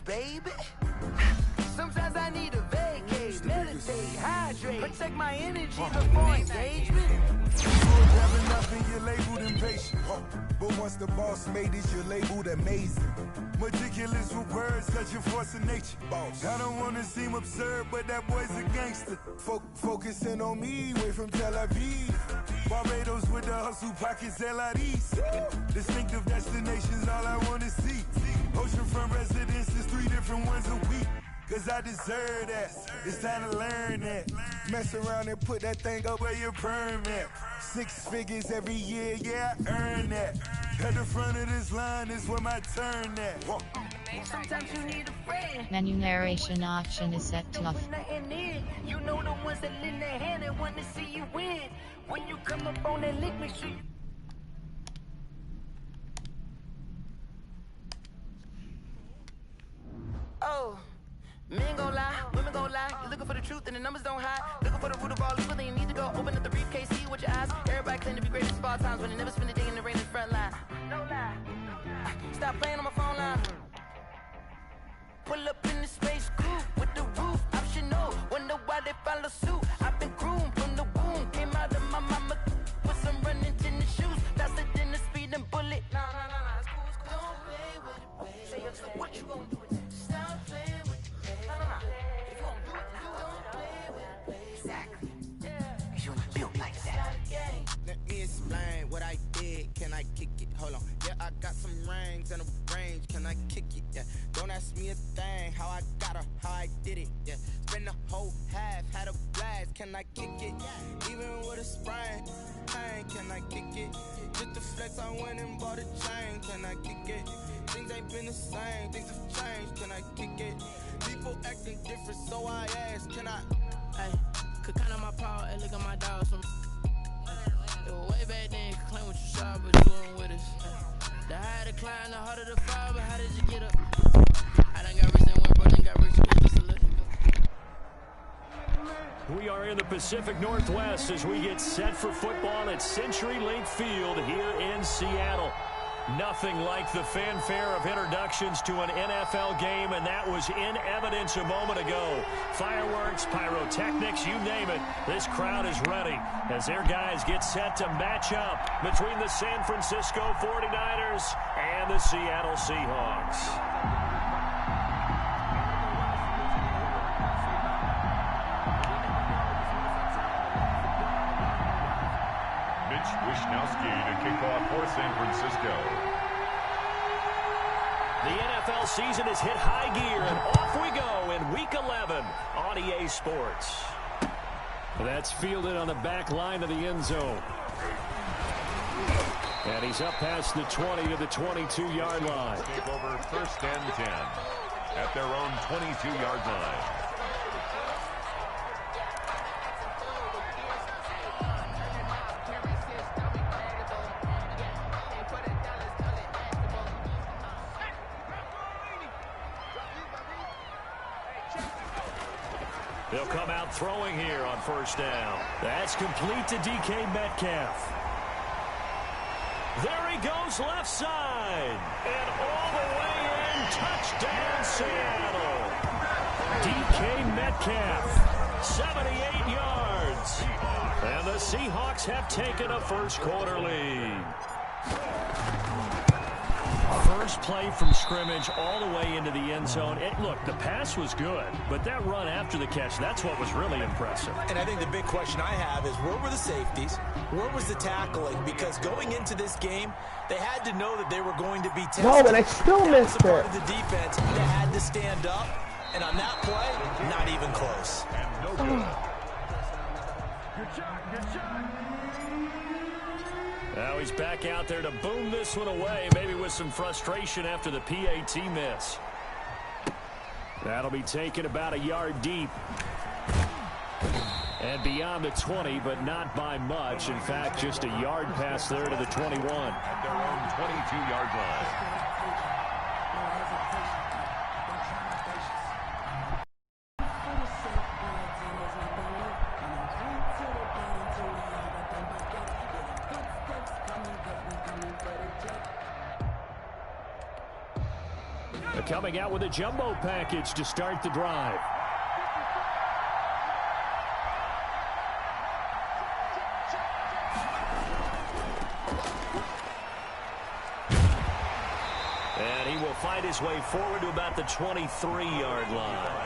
baby. Sometimes I need a vacate, meditate, hydrate, protect my energy before engagement. You have enough and you're labeled impatient. But once the boss made it, you're labeled amazing. Meticulous with words, such a force of nature. I don't want to seem absurd, but that boy's a gangster. Focusing on me, way from Tel Aviv. Barbados with the hustle pockets, LIDs. Distinctive destinations, all I want to see. Oceanfront residences, 3 different ones a week. Cause I deserve that, it's time to learn that. Mess around and put that thing up where your permit. 6 figures every year, yeah, I earn that. At the front of this line is where my turn at. Sometimes you need a friend. Menu narration option is set to off. You know the ones that lend their hand and want to see you win. When you come up on that lick, make sure you... Oh. Men gon' lie, women gon' lie. You're looking for the truth and the numbers don't hide. Looking for the root of all evil, then you need to go open up the briefcase, see with your eyes. Everybody claim to be greatest of all times, but they never spend a day in the rain in the front line. No lie. Stop playing on my phone line. Pull up in the space coupe with the roof optional. Wonder why they follow suit. I've been groomed from the womb. Came out of my mama with some running tennis shoes. Faster than the speeding bullet. Nah, it's cool, it's cool. Don't play with it, baby. Say so what you gon' do with it? Stop playing with it. If you won't do it, you don't play with it, baby. Exactly. Cause you're not built like that. Let me explain what I did. Can I kick it? Hold on. Yeah, I got some rings and a range. Can I kick it? Yeah. Don't ask me a thing. How I got her, how I did it. Yeah. Spend the whole half, had a blast. Can I kick it? Even with a sprain. Pain, can I kick it? Just the flex, I went and bought a chain. Can I kick it? Things ain't been the same, things have changed. Can I kick it? People acting different, so I ask, can I? Hey, could count on my power, and look at my dogs from. It was way back then, could claim what you saw, but you weren't with us. The higher the climb, the harder the fall, but how did you get up? I done got rich and went broke, and got rich again, just a little. We are in the Pacific Northwest as we get set for football at CenturyLink Field here in Seattle. Nothing like the fanfare of introductions to an NFL game, and that was in evidence a moment ago. Fireworks, pyrotechnics, you name it. This crowd is ready as their guys get set to match up between the San Francisco 49ers and the Seattle Seahawks. Wishnowski to kick off for San Francisco. The NFL season has hit high gear, and off we go in Week 11 on EA Sports. That's fielded on the back line of the end zone. And he's up past the 20 to the 22-yard line. Take over 1st and 10 at their own 22-yard line. They'll come out throwing here on 1st down. That's complete to DK Metcalf. There he goes left side. And all the way in, touchdown Seattle. DK Metcalf, 78 yards. And the Seahawks have taken a first quarter lead. First play from scrimmage all the way into the end zone. Look, the pass was good, but that run after the catch, that's what was really impressive. And I think the big question I have is, where were the safeties? Where was the tackling? Because going into this game, they had to know that they were going to be tested. No, but I still missed it. Part of the defense, they had to stand up. And on that play, not even close. And no good. Good shot, good shot. Now he's back out there to boom this one away, maybe with some frustration after the PAT miss. That'll be taken about a yard deep. And beyond the 20, but not by much. In fact, just a yard pass there to the 21. At their own 22-yard line. coming out with a jumbo package to start the drive. And he will find his way forward to about the 23-yard line.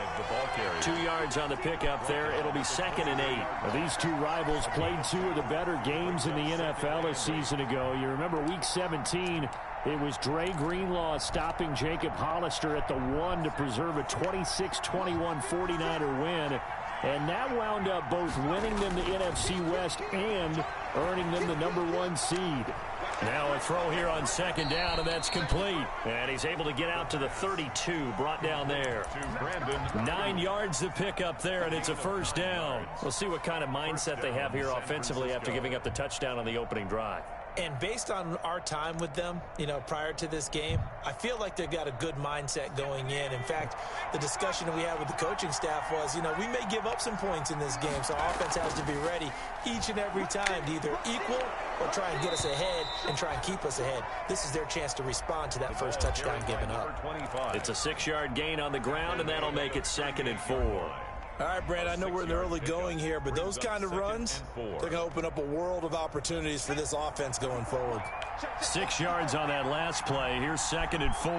2 yards on the pickup there. It'll be 2nd and 8. Now, these two rivals played 2 of the better games in the NFL a season ago. You remember Week 17, it was Dre Greenlaw stopping Jacob Hollister at the 1 to preserve a 26-21 49er win. And that wound up both winning them the NFC West and earning them the #1 seed. Now a throw here on 2nd down, and that's complete. And he's able to get out to the 32, brought down there. 9 yards to pick up there, and it's a 1st down. We'll see what kind of mindset they have here offensively after giving up the touchdown on the opening drive. And based on our time with them, prior to this game, I feel like they've got a good mindset going in. In fact, the discussion that we had with the coaching staff was, we may give up some points in this game, so our offense has to be ready each and every time to either equal or try and get us ahead and try and keep us ahead. This is their chance to respond to that first touchdown given up. It's a 6-yard gain on the ground, and that'll make it 2nd and 4. All right, Brad, I know we're in the early going here, but those kind of runs, they're going to open up a world of opportunities for this offense going forward. 6 yards on that last play. Here's 2nd and 4.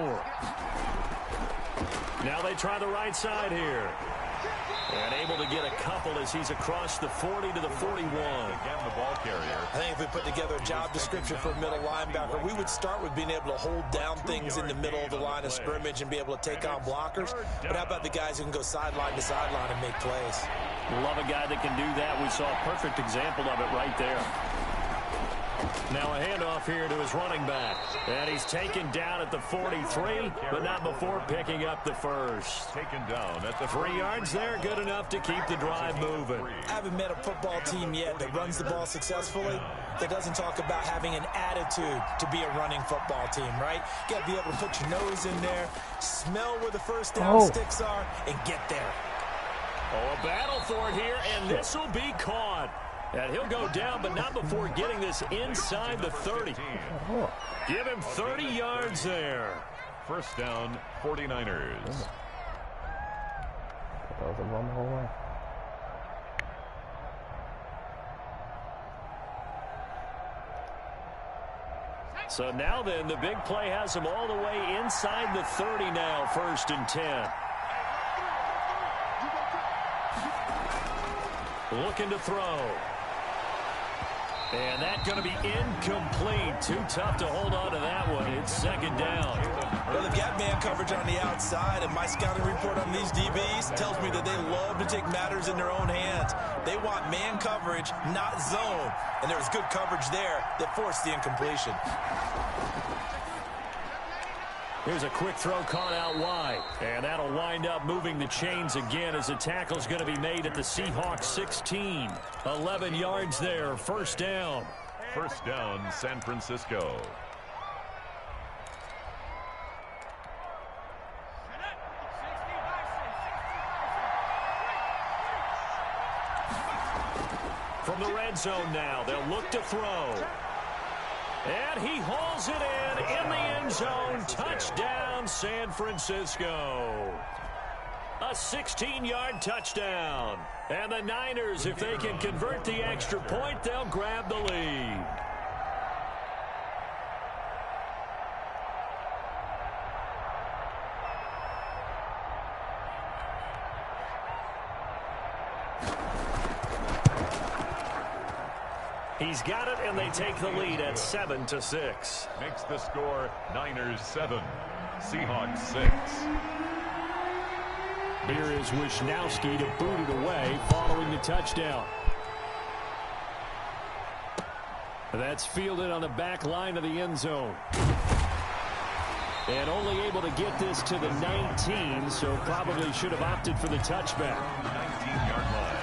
Now they try the right side here. And able to get a couple as he's across the 40 to the 41. Again, the ball carrier. I think if we put together a job description for a middle linebacker, we would start with being able to hold down things in the middle of the line of scrimmage and be able to take on blockers. But how about the guys who can go sideline to sideline and make plays? Love a guy that can do that. We saw a perfect example of it right there. Now a handoff here to his running back. And he's taken down at the 43, but not before picking up the first. Taken down at the 3 yards there, good enough to keep the drive moving. I haven't met a football team yet that runs the ball successfully that doesn't talk about having an attitude to be a running football team, right? You got to be able to put your nose in there, smell where the first down sticks are, and get there. Oh, a battle for it here, and this will be caught. And he'll go down, but not before getting this inside the 30. Give him 30 yards there. 1st down, 49ers. That was a run the whole way. So now then, the big play has him all the way inside the 30 now, 1st and 10. Looking to throw. And that's going to be incomplete. Too tough to hold on to that one. It's 2nd down. Well, they've got man coverage on the outside, and my scouting report on these DBs tells me that they love to take matters in their own hands. They want man coverage, not zone. And there was good coverage there that forced the incompletion. Here's a quick throw caught out wide. And that'll wind up moving the chains again as the tackle's going to be made at the Seahawks 16. 11 yards there, 1st down. 1st down, San Francisco. From the red zone now, they'll look to throw. And he hauls it in the end zone. Touchdown, San Francisco. A 16-yard touchdown. And the Niners, if they can convert the extra point, they'll grab the lead. He's got it, and they take the lead at 7-6. Makes the score Niners 7, Seahawks 6. Here is Wisnowski to boot it away following the touchdown. That's fielded on the back line of the end zone. And only able to get this to the 19, so probably should have opted for the touchback. 19-yard line.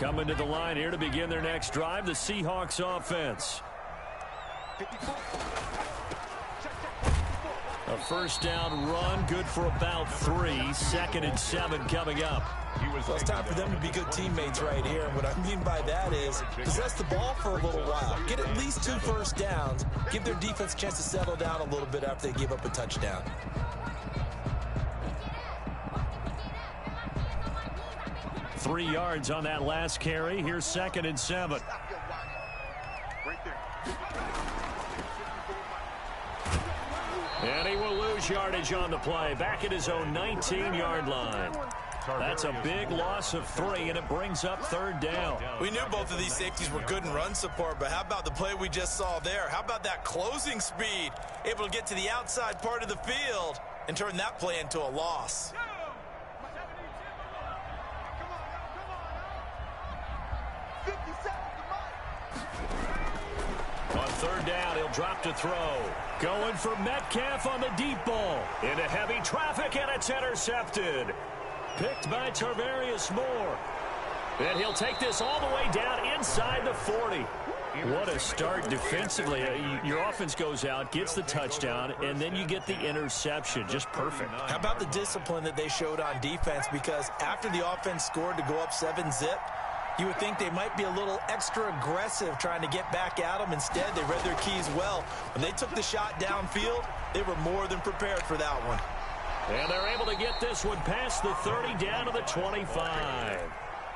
Coming to the line here to begin their next drive, the Seahawks offense. A first down run, good for about 3. 2nd and 7 coming up. Well, it's time for them to be good teammates right here. And what I mean by that is possess the ball for a little while. Get at least 2 first downs. Give their defense a chance to settle down a little bit after they give up a touchdown. Three yards on that last carry. Here's 2nd and 7. And he will lose yardage on the play. Back at his own 19-yard line. That's a big loss of 3, and it brings up 3rd down. We knew both of these safeties were good in run support, but how about the play we just saw there? How about that closing speed? Able to get to the outside part of the field and turn that play into a loss. On 3rd down, he'll drop to throw. Going for Metcalf on the deep ball. Into heavy traffic, and it's intercepted. Picked by Tarvarius Moore. And he'll take this all the way down inside the 40. What a start defensively. Your offense goes out, gets the touchdown, and then you get the interception. Just perfect. How about the discipline that they showed on defense? Because after the offense scored to go up 7-zip, you would think they might be a little extra aggressive trying to get back at them. Instead, they read their keys well. When they took the shot downfield, they were more than prepared for that one. And they're able to get this one past the 30 down to the 25.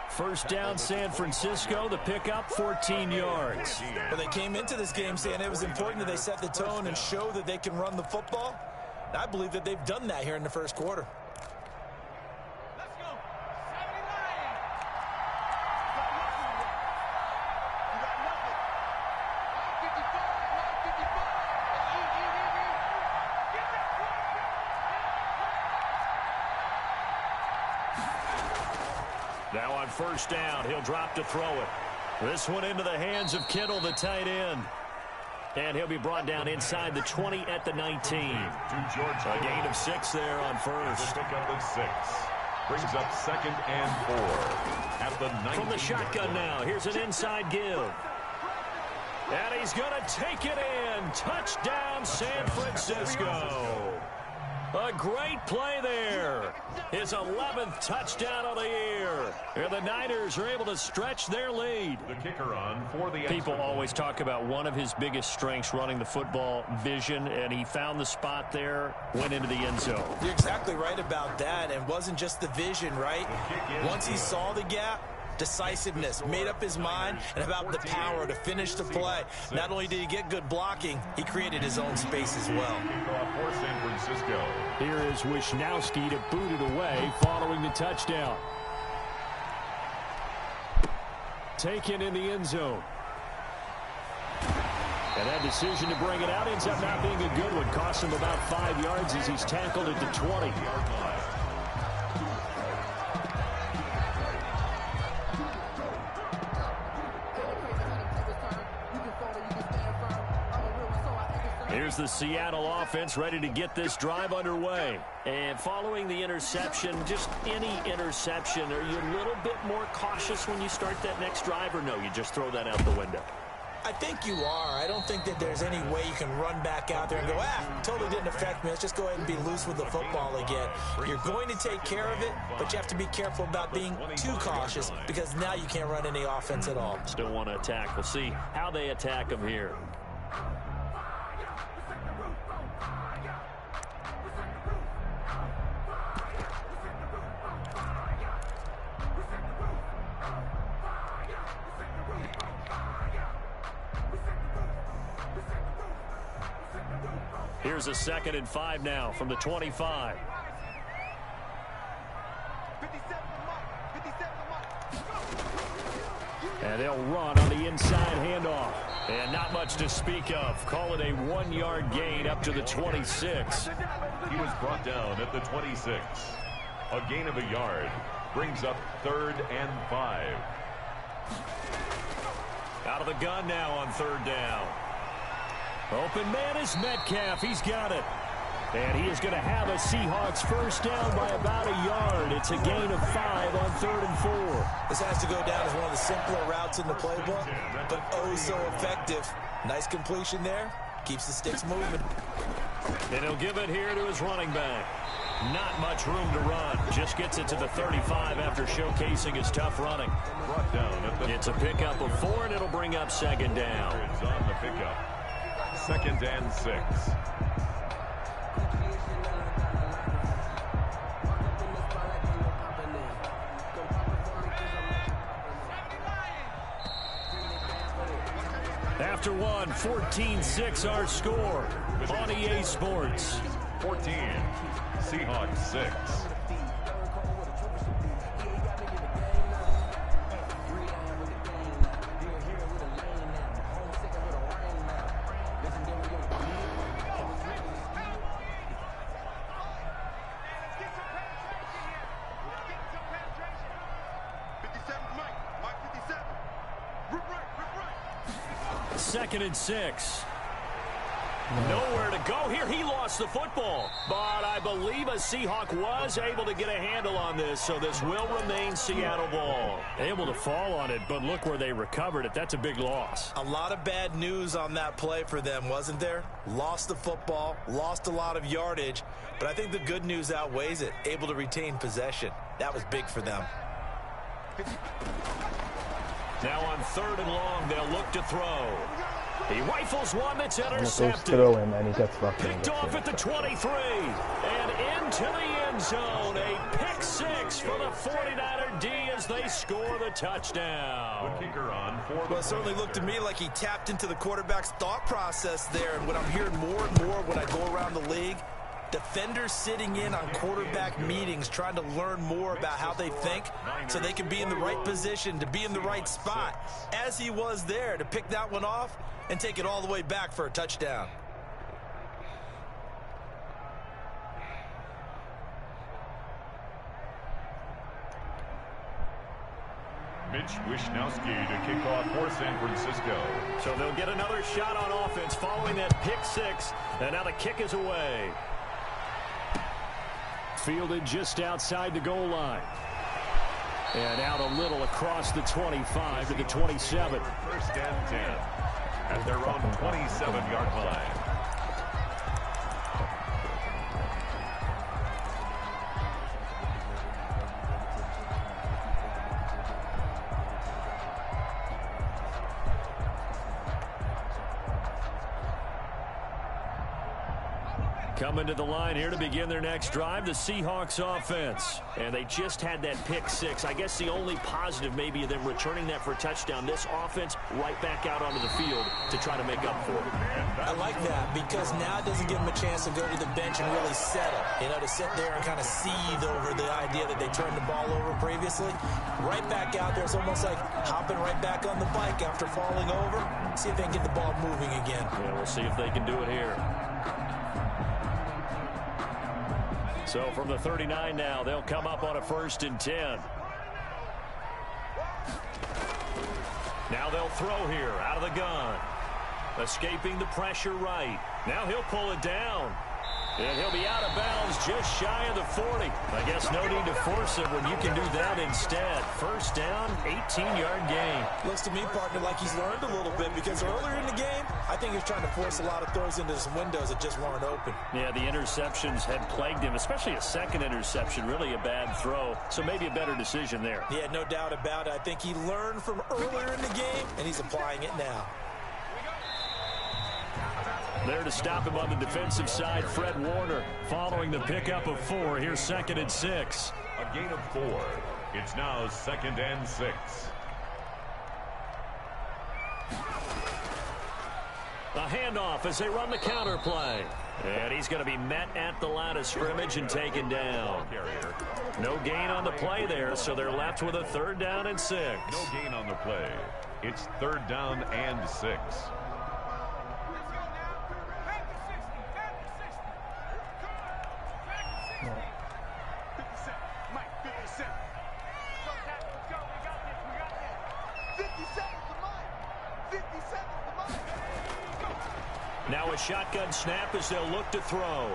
First down, San Francisco. The pickup, 14 yards. Well, they came into this game saying it was important that they set the tone and show that they can run the football. And I believe that they've done that here in the first quarter. Now on first down, he'll drop to throw it. This one into the hands of Kittle, the tight end. And he'll be brought down inside the 20 at the 19. A gain of 6 there on first. Pick up of 6. Brings up 2nd and 4 at the 19. From the shotgun now, here's an inside give. And he's going to take it in. Touchdown, San Francisco. A great play there. His 11th touchdown of the year. And the Niners are able to stretch their lead. The kicker on for the People always talk about one of his biggest strengths running the football, vision, and he found the spot there, went into the end zone. You're exactly right about that, and wasn't just the vision, right? Once he saw the gap, decisiveness, made up his mind, and about the power to finish the play. Not only did he get good blocking, he created his own space as well. For San Francisco. Here is Wisnowski to boot it away following the touchdown. Taken in the end zone. And that decision to bring it out ends up not being a good one. Cost him about 5 yards as he's tackled at the 20. Here's the Seattle offense ready to get this drive underway. And following the interception, just any interception, are you a little bit more cautious when you start that next drive, or no, you just throw that out the window? I think you are. I don't think that there's any way you can run back out there and go, totally didn't affect me. Let's just go ahead and be loose with the football again. You're going to take care of it, but you have to be careful about being too cautious because now you can't run any offense at all. Still want to attack. We'll see how they attack him here. Here's a 2nd and 5 now from the 25. And they'll run on the inside handoff. And not much to speak of. Call it a 1-yard gain up to the 26. He was brought down at the 26. A gain of a yard brings up 3rd and 5. Out of the gun now on 3rd down. Open man is Metcalf. He's got it. And he is going to have a Seahawks first down by about a yard. It's a gain of 5 on 3rd and 4. This has to go down as one of the simpler routes in the playbook, but oh so effective. Nice completion there. Keeps the sticks moving. And he'll give it here to his running back. Not much room to run. Just gets it to the 35 after showcasing his tough running. Brought down It's a pickup of 4, and it'll bring up 2nd down. It's on the pickup. 2nd and 6. After one, 14-6 our score on EA Sports. 14, Seahawks 6. Second and 6. Nowhere to go here. He lost the football. But I believe a Seahawk was able to get a handle on this, so this will remain Seattle ball. Able to fall on it, but look where they recovered it. That's a big loss. A lot of bad news on that play for them, wasn't there? Lost the football, lost a lot of yardage, but I think the good news outweighs it. Able to retain possession. That was big for them. Now on 3rd and long, they'll look to throw. He rifles one that's intercepted. Picked off at the 23. And into the end zone. A pick 6 for the 49er D as they score the touchdown. The kicker on for Well, it certainly looked to me like he tapped into the quarterback's thought process there. And what I'm hearing more and more when I go around the league, defenders sitting in on quarterback meetings trying to learn more about how they think so they can be in the right position, to be in the right spot, as he was there to pick that one off and take it all the way back for a touchdown. Mitch Wishnowski to kick off for San Francisco. So they'll get another shot on offense following that pick 6, and now the kick is away. Fielded just outside the goal line. And out a little across the 25 to the 27. First and 10 at their own 27-yard line. Coming to the line here to begin their next drive, the Seahawks offense. And they just had that pick 6. I guess the only positive maybe of them returning that for a touchdown. This offense right back out onto the field to try to make up for it. I like that because now it doesn't give them a chance to go to the bench and really settle. You know, to sit there and kind of seethe over the idea that they turned the ball over previously. Right back out there, it's almost like hopping right back on the bike after falling over. See if they can get the ball moving again. Yeah, we'll see if they can do it here. So from the 39 now, they'll come up on a 1st and 10. Now they'll throw here out of the gun. Escaping the pressure right. Now he'll pull it down. And he'll be out of bounds just shy of the 40. I guess no need to force it when you can do that instead. First down, 18-yard gain. Looks to me, partner, like he's learned a little bit because earlier in the game, I think he was trying to force a lot of throws into some windows that just weren't open. Yeah, the interceptions had plagued him, especially a second interception, really a bad throw. So maybe a better decision there. Yeah, no doubt about it. I think he learned from earlier in the game, and he's applying it now. There to stop him on the defensive side, Fred Warner, following the pickup of 4. Here's 2nd and 6. A gain of 4. It's now 2nd and 6. A handoff as they run the counter play. And he's going to be met at the line of scrimmage and taken down. No gain on the play there, so they're left with a 3rd down and 6. No gain on the play. It's 3rd down and 6. Now a shotgun snap as they'll look to throw.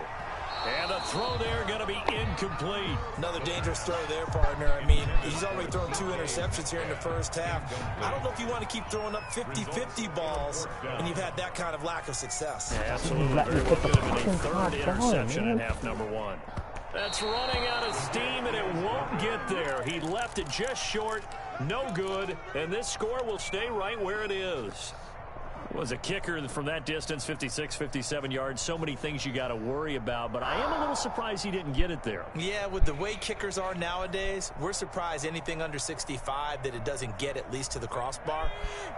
And the throw there going to be incomplete. Another dangerous throw there, partner. I mean, he's already thrown 2 interceptions here in the first half. I don't know if you want to keep throwing up 50-50 balls when you've had that kind of lack of success. Yeah, absolutely. Very well could have been a third interception in half number 1. That's running out of steam, and it won't get there. He left it just short. No good. And this score will stay right where it is. Was a kicker from that distance, 56, 57 yards. So many things you got to worry about, but I am a little surprised he didn't get it there. Yeah, with the way kickers are nowadays, we're surprised anything under 65 that it doesn't get at least to the crossbar.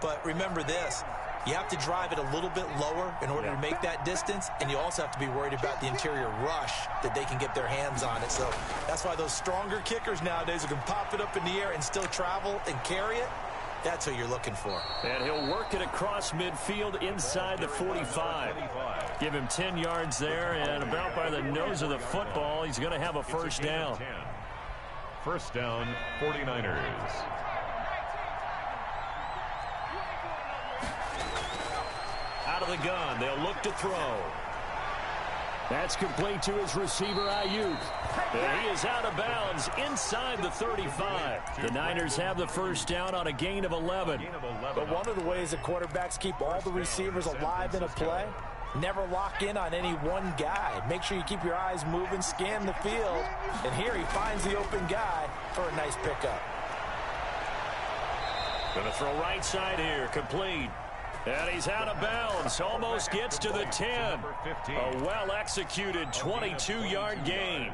But remember this, you have to drive it a little bit lower in order to make that distance, and you also have to be worried about the interior rush that they can get their hands on it. So that's why those stronger kickers nowadays who can pop it up in the air and still travel and carry it, that's who you're looking for. And he'll work it across midfield inside the 45. Give him 10 yards there, and about by the nose of the football, he's going to have a first down. First down, 49ers. Out of the gun, they'll look to throw. That's complete to his receiver, Ayuk. And he is out of bounds inside the 35. The Niners have the first down on a gain of 11. But one of the ways that quarterbacks keep all the receivers alive in a play, never lock in on any one guy. Make sure you keep your eyes moving, scan the field. And here he finds the open guy for a nice pickup. Going to throw right side here, complete. And he's out of bounds, almost gets to the 10. A well-executed 22-yard gain.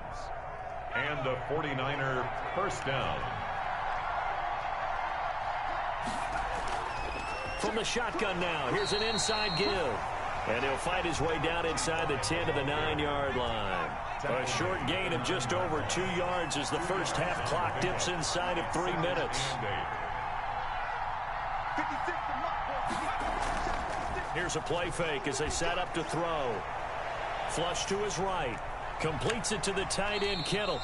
And a 49er first down. From the shotgun now, here's an inside give. And he'll find his way down inside the 10 to the 9-yard line. A short gain of just over 2 yards as the first half clock dips inside of 3 minutes. Here's a play fake as they set up to throw. Flush to his right. Completes it to the tight end, Kittle.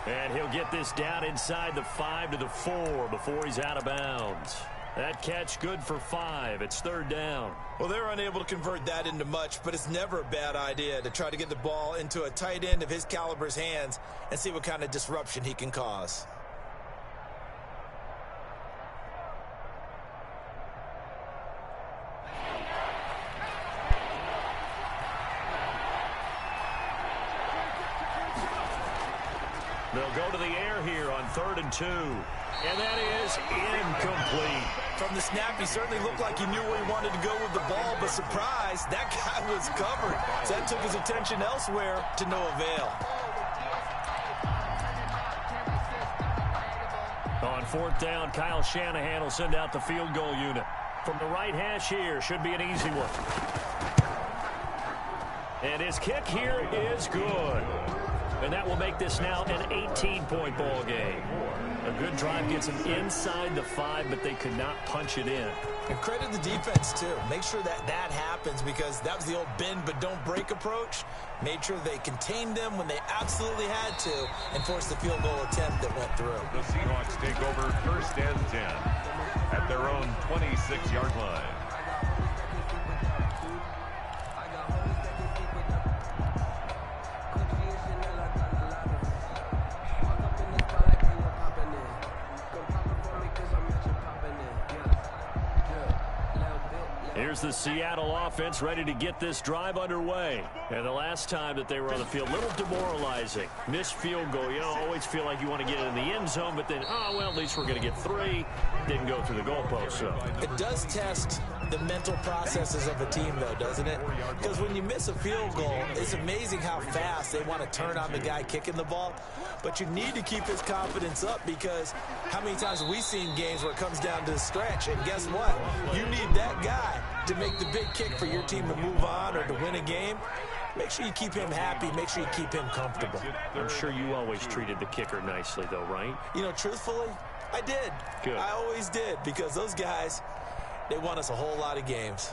And he'll get this down inside the 5 to the 4 before he's out of bounds. That catch good for 5. It's third down. Well, they're unable to convert that into much, but it's never a bad idea to try to get the ball into a tight end of his caliber's hands and see what kind of disruption he can cause. They'll go to the air here on 3rd and 2. And that is incomplete. From the snap, he certainly looked like he knew where he wanted to go with the ball, but surprise, that guy was covered. So that took his attention elsewhere to no avail. On 4th down, Kyle Shanahan will send out the field goal unit. From the right hash here, should be an easy one. And his kick here is good. And that will make this now an 18-point ball game. A good drive gets them inside the 5, but they could not punch it in. And credit the defense, too. Make sure that that happens because that was the old bend but don't break approach. Made sure they contained them when they absolutely had to and forced the field goal attempt that went through. The Seahawks take over 1st and 10 at their own 26-yard line. Here's the Seattle offense ready to get this drive underway. And the last time that they were on the field, a little demoralizing. Missed field goal. You know, always feel like you want to get it in the end zone, but then, oh, well, at least we're going to get 3. Didn't go through the goalpost. So it does test the mental processes of a team, though, doesn't it? Because when you miss a field goal, it's amazing how fast they want to turn on the guy kicking the ball. But you need to keep his confidence up because how many times have we seen games where it comes down to the stretch? And guess what? You need that guy to make the big kick for your team to move on or to win a game. Make sure you keep him happy. Make sure you keep him comfortable. I'm sure you always treated the kicker nicely, though, right? You know, truthfully, I did. Good. I always did because those guys, they won us a whole lot of games.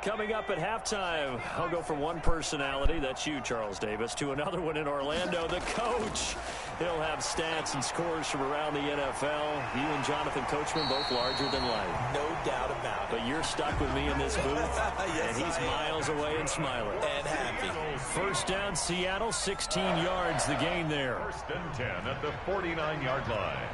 Coming up at halftime, I'll go from one personality, that's you, Charles Davis, to another one in Orlando, the coach. He'll have stats and scores from around the NFL. You and Jonathan Coachman both larger than life. No doubt about it. But you're stuck with me in this booth, yes, and he's miles away and smiling. And happy. First down, Seattle, 16 yards, the gain there. First and 10 at the 49-yard line.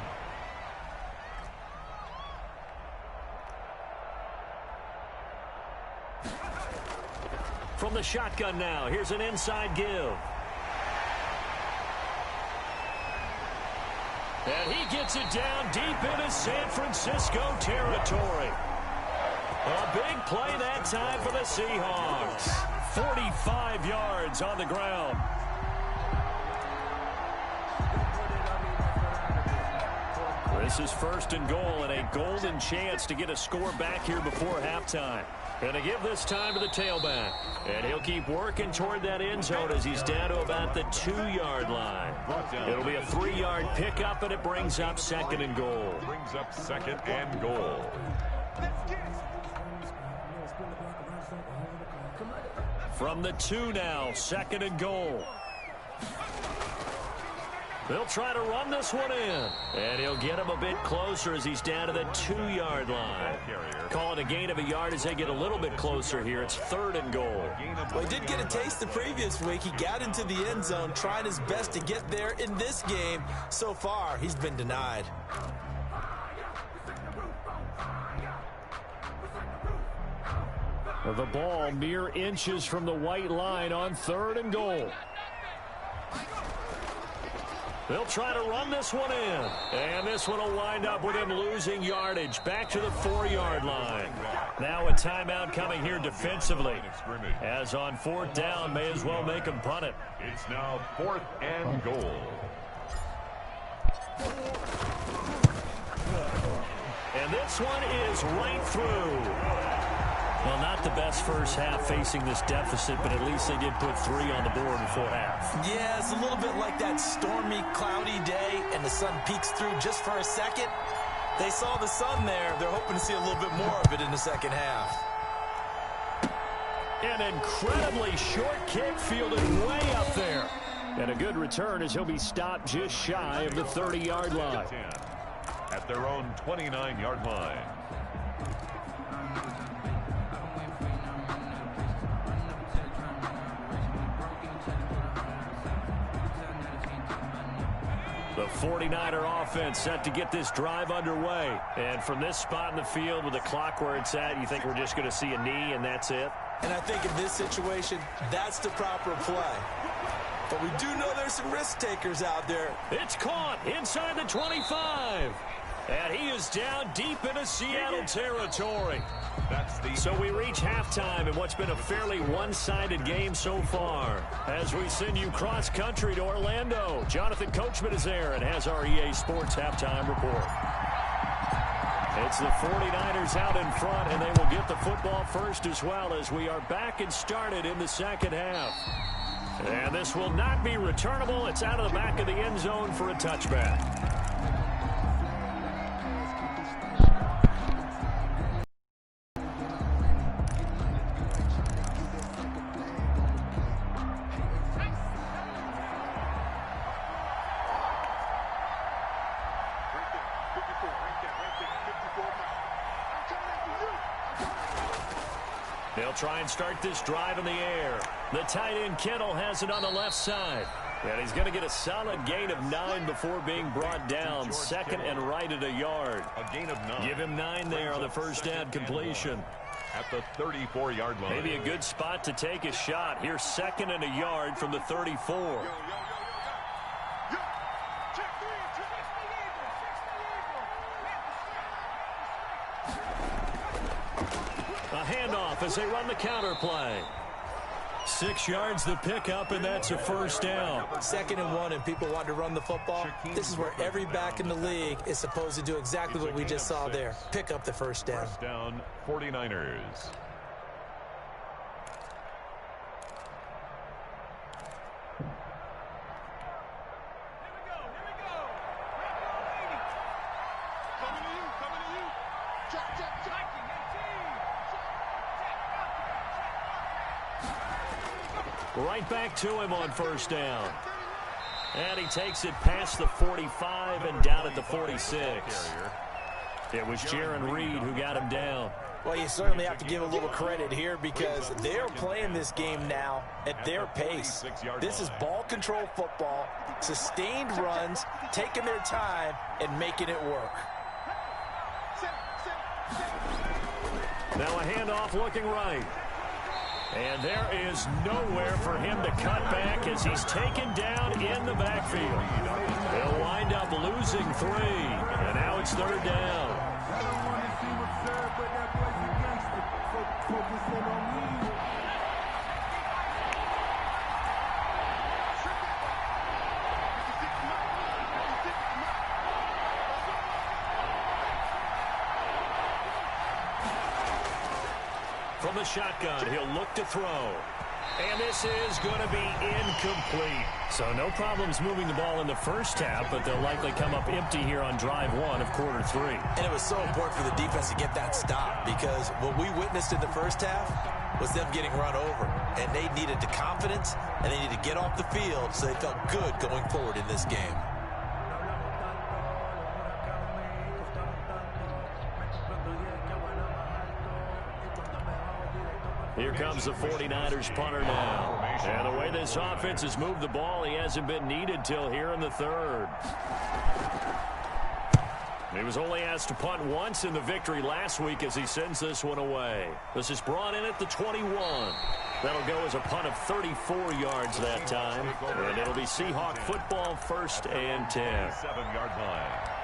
From the shotgun now, here's an inside give. And he gets it down deep into San Francisco territory. A big play that time for the Seahawks. 45 yards on the ground. This is first and goal and a golden chance to get a score back here before halftime. Going to give this time to the tailback. And he'll keep working toward that end zone as he's down to about the 2-yard line. It'll be a 3-yard pickup, and it brings up second and goal. Brings up second and goal. From the 2 now, second and goal. They'll try to run this one in. And he'll get him a bit closer as he's down to the 2-yard line. Call it a gain of a yard as they get a little bit closer here. It's third and goal. Well, he did get a taste the previous week. He got into the end zone, trying his best to get there in this game. So far, he's been denied. The ball mere inches from the white line on third and goal. They'll try to run this one in. And this one will wind up with him losing yardage back to the 4-yard line. Now a timeout coming here defensively. As on fourth down, may as well make him punt it. It's now fourth and goal. And this one is right through. Well, not the best first half facing this deficit, but at least they did put 3 on the board before half. Yeah, it's a little bit like that stormy, cloudy day, and the sun peeks through just for a second. They saw the sun there. They're hoping to see a little bit more of it in the second half. An incredibly short kick fielded way up there. And a good return as he'll be stopped just shy of the 30-yard line. At their own 29-yard line. The 49er offense set to get this drive underway. And from this spot in the field with the clock where it's at, you think we're just going to see a knee and that's it? And I think in this situation, that's the proper play. But we do know there's some risk takers out there. It's caught inside the 25. And he is down deep into Seattle territory. So we reach halftime in what's been a fairly one-sided game so far. As we send you cross-country to Orlando, Jonathan Coachman is there and has our EA Sports halftime report. It's the 49ers out in front, and they will get the football first as well as we are back and started in the second half. And this will not be returnable. It's out of the back of the end zone for a touchback. They'll try and start this drive in the air. The tight end Kittle has it on the left side. And he's going to get a solid gain of 9 before being brought down. Second and right at a yard. A gain of 9. Give him 9 there on the first down completion. At the 34-yard line. Maybe a good spot to take a shot. Here's second and a yard from the 34. A handoff as they run the counter play. 6 yards the pickup, and that's a first down. 2nd and 1, and people want to run the football. This is where every back in the league is supposed to do exactly what we just saw there. Pick up the first down. First down, 49ers. Right back to him on first down. And he takes it past the 45 and down at the 46. It was Jaron Reed who got him down. Well, you certainly have to give a little credit here because they're playing this game now at their pace. This is ball control football, sustained runs, taking their time, and making it work. Now a handoff looking right. And there is nowhere for him to cut back as he's taken down in the backfield. They'll wind up losing 3. And now it's third down. From the shotgun, he'll look to throw. And this is going to be incomplete. So no problems moving the ball in the first half, but they'll likely come up empty here on drive 1 of quarter 3. And it was so important for the defense to get that stop because what we witnessed in the first half was them getting run over. And they needed the confidence, and they needed to get off the field so they felt good going forward in this game. Here comes the 49ers punter now. And the way this offense has moved the ball, he hasn't been needed till here in the third. He was only asked to punt once in the victory last week as he sends this one away. This is brought in at the 21. That'll go as a punt of 34 yards that time. And it'll be Seahawk football, 1st and 10. 7-yard line.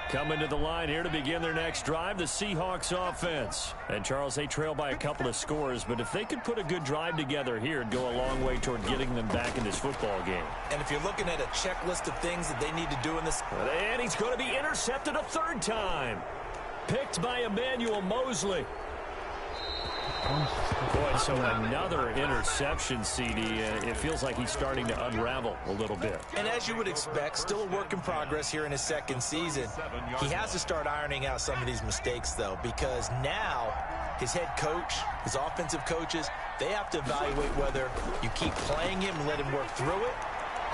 Coming to the line here to begin their next drive, the Seahawks offense. And Charles, they trail by a couple of scores, but if they could put a good drive together here, it'd go a long way toward getting them back in this football game. And if you're looking at a checklist of things that they need to do in this... And he's going to be intercepted a 3rd time. Picked by Emmanuel Mosley. Boy, so another interception, CD. It feels like he's starting to unravel a little bit. And as you would expect, still a work in progress here in his 2nd season. He has to start ironing out some of these mistakes, though, because now his head coach, his offensive coaches, they have to evaluate whether you keep playing him and let him work through it,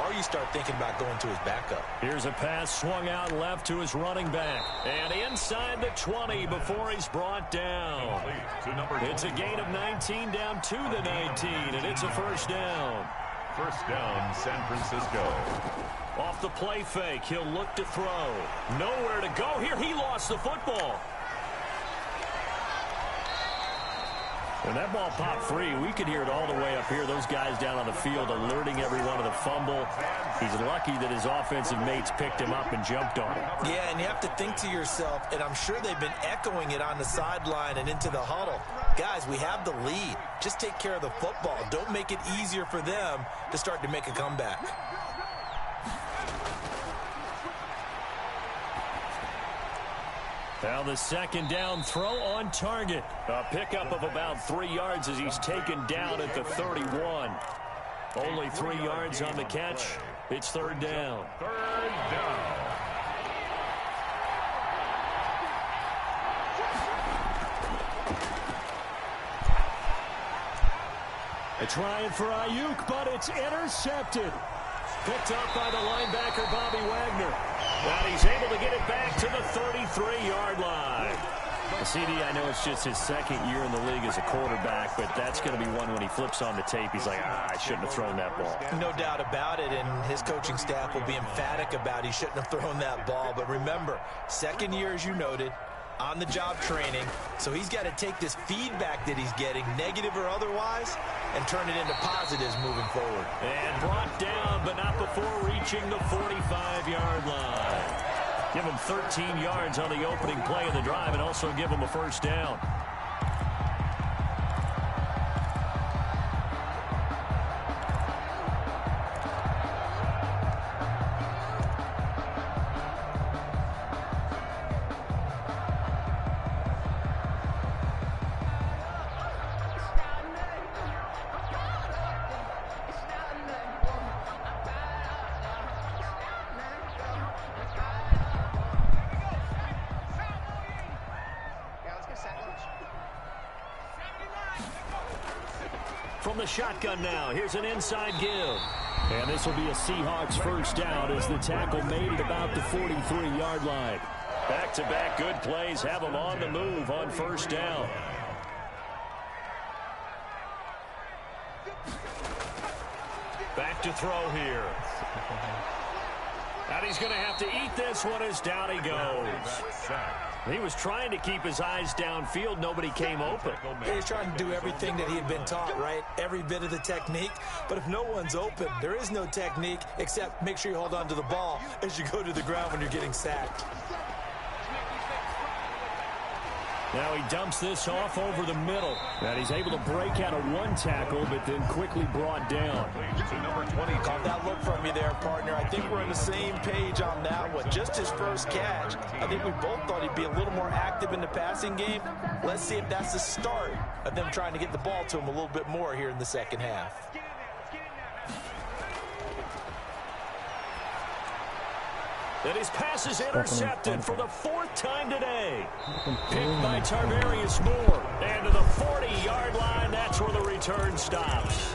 or you start thinking about going to his backup. Here's a pass swung out left to his running back. And inside the 20 before he's brought down. It's a gain of 19 down to the 19, and it's a 1st down. 1st down, San Francisco. Off the play fake, he'll look to throw. Nowhere to go here. He lost the football. When that ball popped free, we could hear it all the way up here. Those guys down on the field alerting everyone of the fumble. He's lucky that his offensive mates picked him up and jumped on him. Yeah, and you have to think to yourself, and I'm sure they've been echoing it on the sideline and into the huddle. Guys, we have the lead. Just take care of the football. Don't make it easier for them to start to make a comeback. Now the 2nd down throw on target. A pickup of about 3 yards as he's taken down at the 31. Only 3 yards on the catch. It's 3rd down. 3rd down. A try for Ayuk, but it's intercepted. Picked up by the linebacker, Bobby Wagner. And he's able to get it back to the 33-yard line. CD, I know it's just his 2nd year in the league as a quarterback, but that's going to be one when he flips on the tape. He's like, I shouldn't have thrown that ball. No doubt about it, and his coaching staff will be emphatic about he shouldn't have thrown that ball. But remember, 2nd year, as you noted, on-the-job training, so he's got to take this feedback that he's getting, negative or otherwise, and turn it into positives moving forward. And brought down, but not before reaching the 45-yard line. Give him 13 yards on the opening play of the drive and also give him a 1st down. From the shotgun now, here's an inside give. And this will be a Seahawks first down as the tackle made at about the 43-yard line. Back-to-back good plays have them on the move on first down. Back to throw here. And he's going to have to eat this one as down he goes. He was trying to keep his eyes downfield. Nobody came open. He was trying to do everything that he had been taught, right? Every bit of the technique. But if no one's open, there is no technique except make sure you hold on to the ball as you go to the ground when you're getting sacked. Now he dumps this off over the middle. And he's able to break out of one tackle, but then quickly brought down. To number 20. Caught that look from you there, partner. I think we're on the same page on that one. Just his first catch. I think we both thought he'd be a little more active in the passing game. Let's see if that's the start of them trying to get the ball to him a little bit more here in the second half. And his pass is intercepted for the 4th time today. Picked by Tarvarius Moore. And to the 40-yard line, that's where the return stops.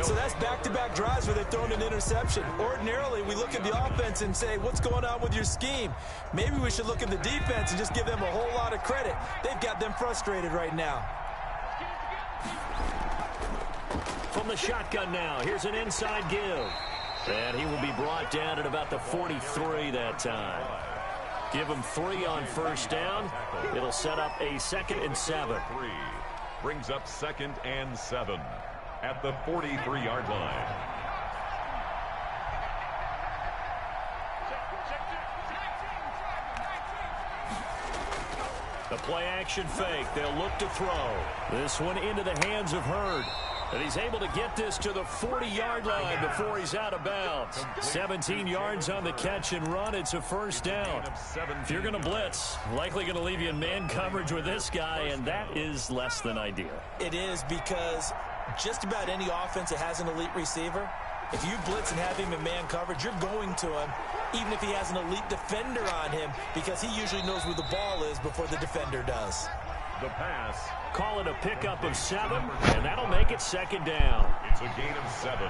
So that's back-to-back drives where they've thrown an interception. Ordinarily, we look at the offense and say, what's going on with your scheme? Maybe we should look at the defense and just give them a whole lot of credit. They've got them frustrated right now. From the shotgun now, here's an inside give. And he will be brought down at about the 43 that time. Give him 3 on first down. It'll set up a 2nd and 7. Brings up 2nd and 7 at the 43-yard line. The play action fake. They'll look to throw. This one into the hands of Hurd. And he's able to get this to the 40-yard line before he's out of bounds. 17 yards on the catch and run. It's a first down. If you're going to blitz, likely going to leave you in man coverage with this guy, and that is less than ideal. It is, because just about any offense that has an elite receiver, if you blitz and have him in man coverage, you're going to him, even if he has an elite defender on him, because he usually knows where the ball is before the defender does. The pass. Call it a pickup of 7, and that'll make it 2nd down. It's a gain of 7.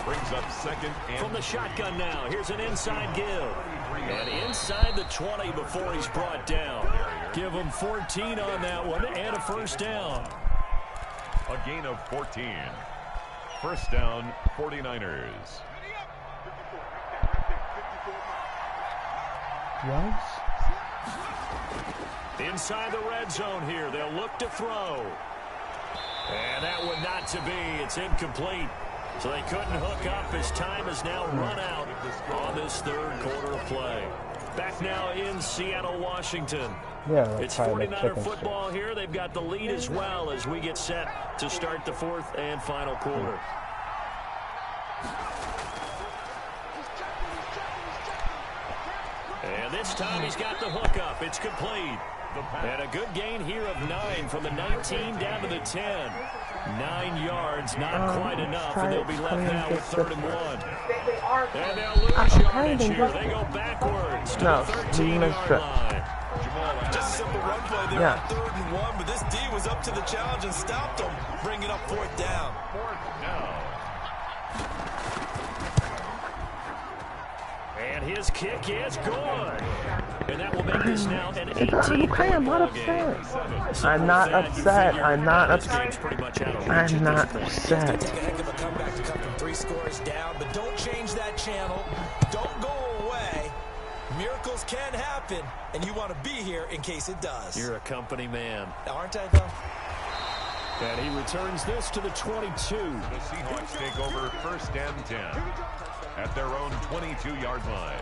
Brings up 2nd and... From the shotgun now, here's an inside give. And inside the 20 before he's brought down. Give him 14 on that one and a first down. A gain of 14. First down, 49ers. Yes. Inside the red zone here, they'll look to throw. And that one not to be. It's incomplete. So they couldn't hook up as time has now run out on this 3rd quarter of play. Back now in Seattle, Washington. Yeah, it's 49er football here. They've got the lead as well as we get set to start the 4th and final quarter. And this time he's got the hookup. It's complete. And a good gain here of 9 from the 19 down to the 10. 9 yards, not quite enough, and they'll be left now with 3rd and 1. And they'll lose yardage here. They go backwards to the 13-yard line. Just a simple run play there on 3rd and 1, but this D was up to the challenge and stopped him, bringing up 4th down. 4th down. And his kick is good. And that will make this now an 18-point I'm not upset. I'm not upset. I'm not upset. I'm not upset. Take a heck of a comeback to come from 3 scores down, but don't change that channel. Don't go away. Miracles can happen, and you want to be here in case it does. You're a company man. Aren't I, though? And he returns this to the 22. The Seahawks take over 1st and 10 at their own 22-yard line.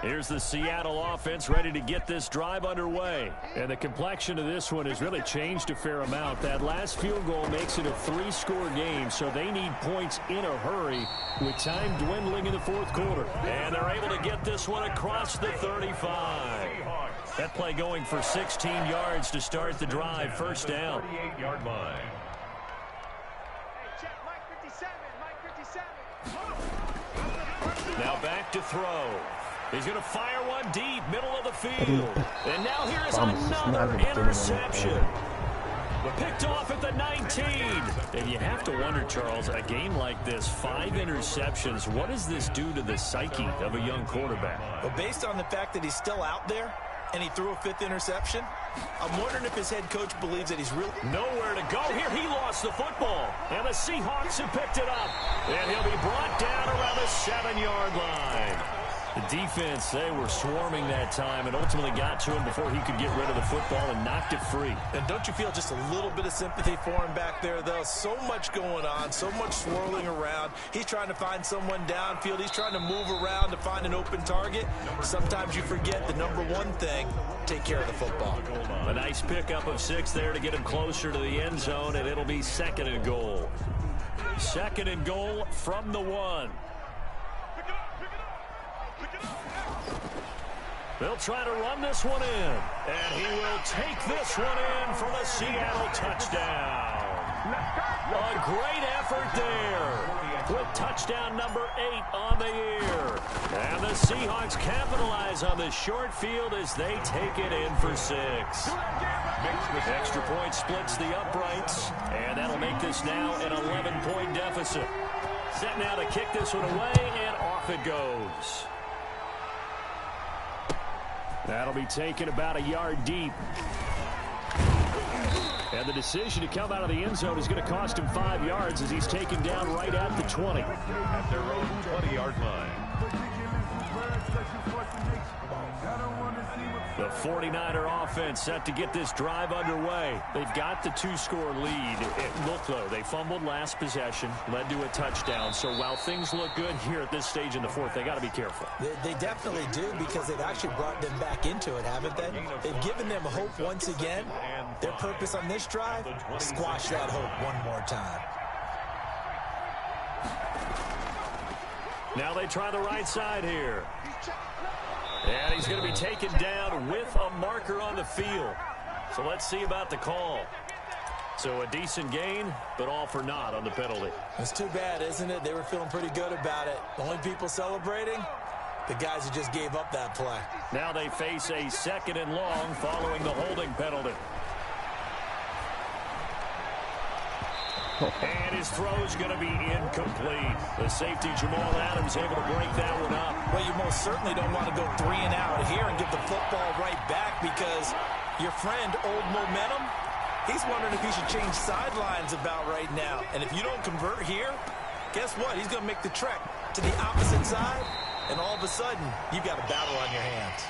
Here's the Seattle offense ready to get this drive underway. And the complexion of this one has really changed a fair amount. That last field goal makes it a 3-score game, so they need points in a hurry with time dwindling in the 4th quarter. And they're able to get this one across the 35. That play going for 16 yards to start the drive. First down. 38-yard line. Now back to throw. He's going to fire one deep, middle of the field. And now here is another interception. Picked off at the 19. And you have to wonder, Charles, a game like this, 5 interceptions, what does this do to the psyche of a young quarterback? Well, based on the fact that he's still out there and he threw a 5th interception, I'm wondering if his head coach believes that he's really nowhere to go here. He lost the football, and the Seahawks have picked it up. And he'll be brought down around the 7-yard line. The defense, they were swarming that time and ultimately got to him before he could get rid of the football and knocked it free. And don't you feel just a little bit of sympathy for him back there, though? So much going on, so much swirling around. He's trying to find someone downfield. He's trying to move around to find an open target. Sometimes you forget the number one thing, take care of the football. A nice pickup of 6 there to get him closer to the end zone, and it'll be 2nd and goal. 2nd and goal from the 1. They'll try to run this one in, and he will take this one in for the Seattle touchdown. A great effort there with touchdown number 8 on the year. And the Seahawks capitalize on this short field as they take it in for 6. Extra point splits the uprights, and that'll make this now an 11-point deficit. Set now to kick this one away, and off it goes. That'll be taken about a yard deep. And the decision to come out of the end zone is going to cost him 5 yards as he's taken down right at the 20. At their own 20-yard line. The 49er offense set to get this drive underway. They've got the 2-score lead. Look, though, they fumbled last possession, led to a touchdown. So while things look good here at this stage in the 4th, they got to be careful. They definitely do, because they've actually brought them back into it, haven't they? They've given them hope once again. Their purpose on this drive, squash that hope one more time. Now they try the right side here. And he's going to be taken down with a marker on the field. So let's see about the call. So a decent gain, but all for naught on the penalty. It's too bad, isn't it? They were feeling pretty good about it. The only people celebrating, the guys who just gave up that play. Now they face a 2nd and long following the holding penalty. And his throw's going to be incomplete. The safety, Jamal Adams, able to break that one up. Well, you most certainly don't want to go 3 and out here and give the football right back, because your friend, Old Momentum, he's wondering if he should change sidelines about right now. And if you don't convert here, guess what? He's going to make the trek to the opposite side, and all of a sudden, you've got a battle on your hands.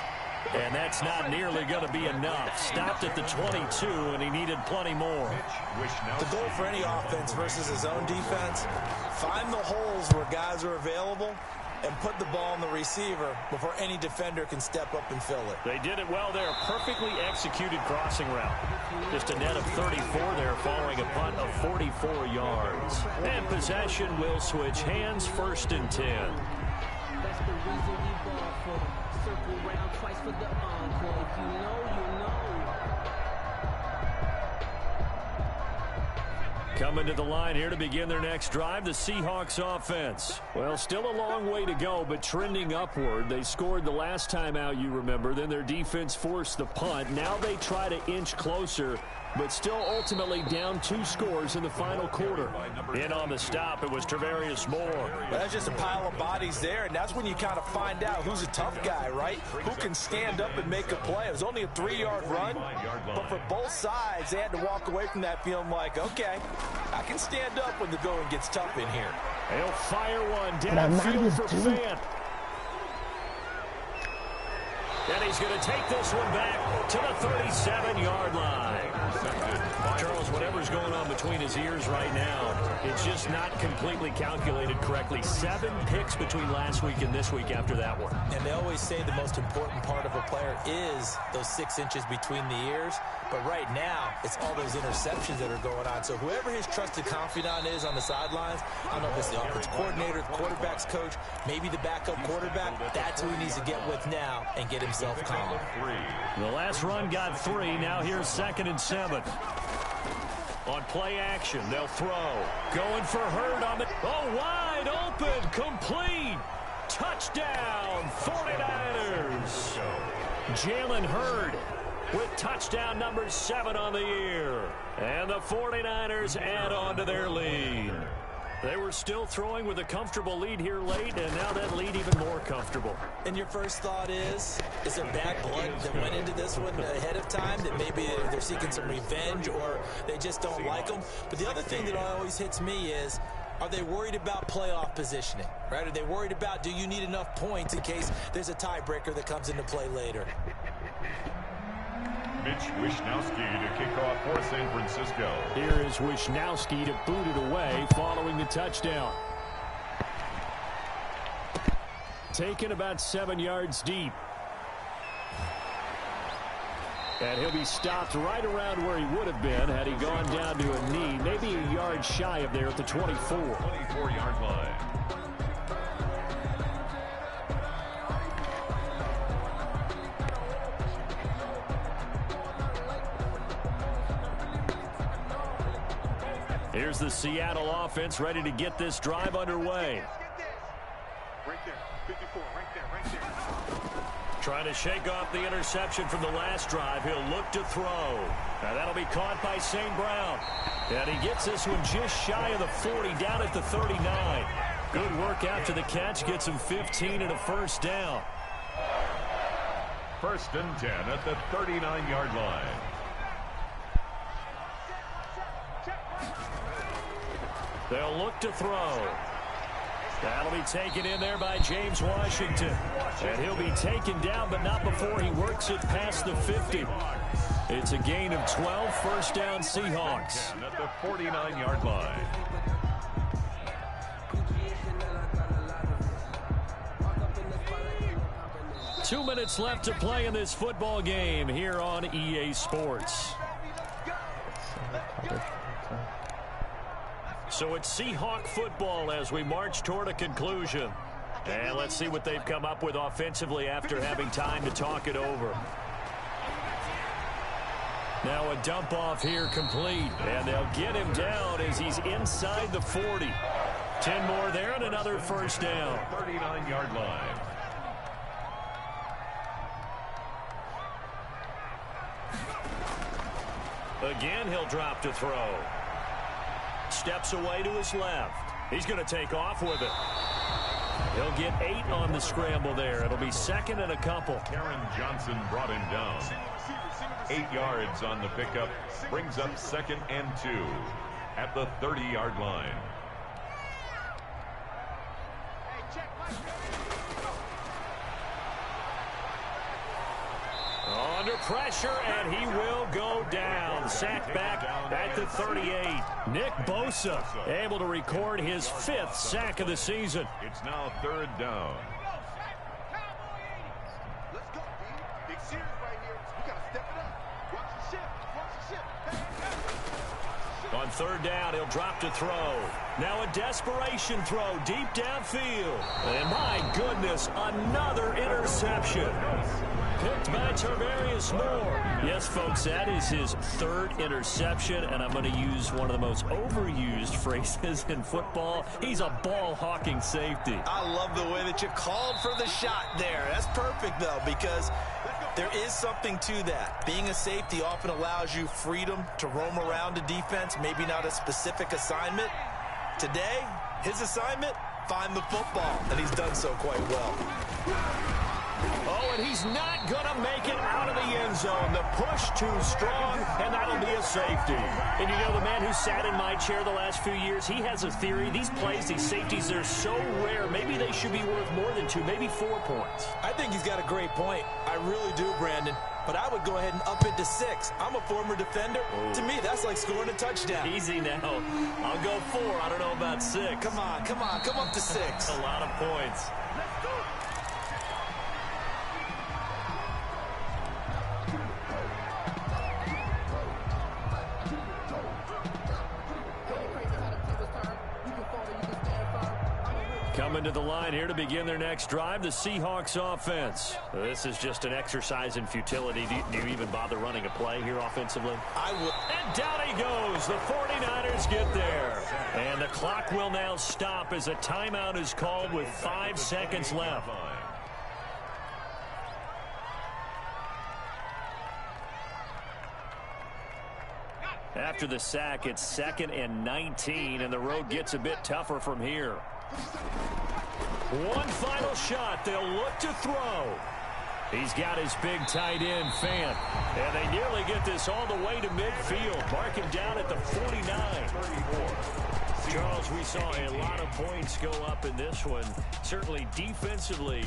And that's not nearly going to be enough. Stopped at the 22, and he needed plenty more. The goal for any offense versus his own defense, find the holes where guys are available and put the ball on the receiver before any defender can step up and fill it. They did it well there. Perfectly executed crossing route. Just a net of 34 there following a punt of 44 yards. And possession will switch hands, 1st and 10. That's the reason we ball for. Circle round twice for the encore. If you know, you know. Coming to the line here to begin their next drive, the Seahawks offense. Well, still a long way to go, but trending upward. They scored the last time out, you remember. Then their defense forced the punt. Now they try to inch closer, but still ultimately down 2 scores in the final quarter. In on the stop, it was Travarius Moore. Well, that's just a pile of bodies there, and that's when you kind of find out who's a tough guy, right? Who can stand up and make a play. It was only a 3-yard run, but for both sides, they had to walk away from that feeling like, okay, I can stand up when the going gets tough in here. They'll fire one downfield for Fant. And he's going to take this one back to the 37-yard line. Charles, whatever's going on between his ears right now, it's just not completely calculated correctly. 7 picks between last week and this week after that one. And they always say the most important part of a player is those 6 inches between the ears. But right now, it's all those interceptions that are going on. So whoever his trusted confidant is on the sidelines, I don't know if it's the offense coordinator, the quarterback's coach, maybe the backup quarterback, that's who he needs to get with now and get himself calm. The last run got 3. Now here's 2nd and 7. On play action, they'll throw. Going for Hurd on the... Oh, wide open, complete. Touchdown, 49ers. Jalen Hurd with touchdown number 7 on the year. And the 49ers add on to their lead. They were still throwing with a comfortable lead here late, and now that lead even more comfortable. And your first thought is there bad blood that went into this one ahead of time, that maybe they're seeking some revenge or they just don't like them? But the other thing that always hits me is, are they worried about playoff positioning, right? Are they worried about, do you need enough points in case there's a tiebreaker that comes into play later? Mitch Wishnowsky to kick off for San Francisco. Here is Wishnowsky to boot it away following the touchdown. Taken about 7 yards deep. And he'll be stopped right around where he would have been had he gone down to a knee, maybe a yard shy of there at the 24. 24-yard line. Here's the Seattle offense ready to get this drive underway. Right there, 54, right there. Trying to shake off the interception from the last drive. He'll look to throw. Now that'll be caught by St. Brown. And he gets this one just shy of the 40, down at the 39. Good work after the catch. Gets him 15 and a first down. 1st and 10 at the 39-yard line. They'll look to throw. That'll be taken in there by James Washington. And he'll be taken down, but not before he works it past the 50. It's a gain of 12, first down Seahawks. At the 49-yard line. Two minutes left to play in this football game here on EA Sports. So it's Seahawk football as we march toward a conclusion. And let's see what they've come up with offensively after having time to talk it over. Now a dump off here complete. And they'll get him down as he's inside the 40. 10 more there and another first down. 39-yard line. Again, he'll drop to throw. Steps away to his left. He's going to take off with it. He'll get 8 on the scramble there. It'll be 2nd and a couple. Karen Johnson brought him down. 8 yards on the pickup. Brings up 2nd and 2 at the 30-yard line. Under pressure, and he will go down. Sacked back at the 38. Nick Bosa able to record his 5th sack of the season. It's now 3rd down. Let's go, D. Big series right here. We got to step it up. Watch the ship. On 3rd down, he'll drop to throw. Now a desperation throw deep downfield. And my goodness, another interception. Picked by Tarvarius Moore. Yes, folks, that is his 3rd interception, and I'm going to use one of the most overused phrases in football. He's a ball-hawking safety. I love the way that you called for the shot there. That's perfect, though, because there is something to that. Being a safety often allows you freedom to roam around a defense, maybe not a specific assignment. Today, his assignment, find the football, and he's done so quite well. Oh, and he's not going to make it out of the end zone. The push too strong, and that'll be a safety. And you know, the man who sat in my chair the last few years, he has a theory. These plays, these safeties, they're so rare. Maybe they should be worth more than 2, maybe 4 points. I think he's got a great point. I really do, Brandon. But I would go ahead and up it to 6. I'm a former defender. Oh. To me, that's like scoring a touchdown. Easy now. I'll go 4. I don't know about 6. Come on. Come up to 6. That's a lot of points. Coming to the line here to begin their next drive, the Seahawks offense. This is just an exercise in futility. Do you even bother running a play here offensively? I would. And down he goes. The 49ers get there. And the clock will now stop as a timeout is called with 5 seconds left. After the sack, it's 2nd and 19, and the road gets a bit tougher from here. One final shot. They'll look to throw. He's got his big tight end, Fant. And they nearly get this all the way to midfield. Mark him down at the 49. Charles, we saw a lot of points go up in this one. Certainly defensively,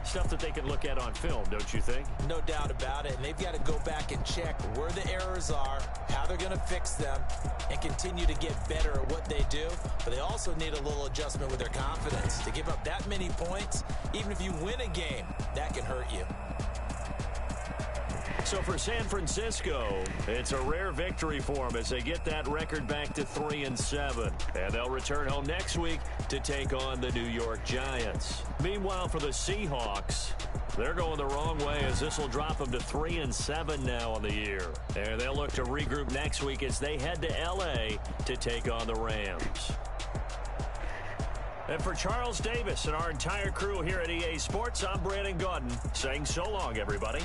stuff that they can look at on film, don't you think? No doubt about it. And they've got to go back and check where the errors are, how they're going to fix them, and continue to get better at what they do. But they also need a little adjustment with their confidence. To give up that many points, even if you win a game, that can hurt you. So for San Francisco, it's a rare victory for them as they get that record back to 3-7. And they'll return home next week to take on the New York Giants. Meanwhile, for the Seahawks, they're going the wrong way as this will drop them to 3-7 now on the year. And they'll look to regroup next week as they head to L.A. to take on the Rams. And for Charles Davis and our entire crew here at EA Sports, I'm Brandon Gaudin saying so long, everybody.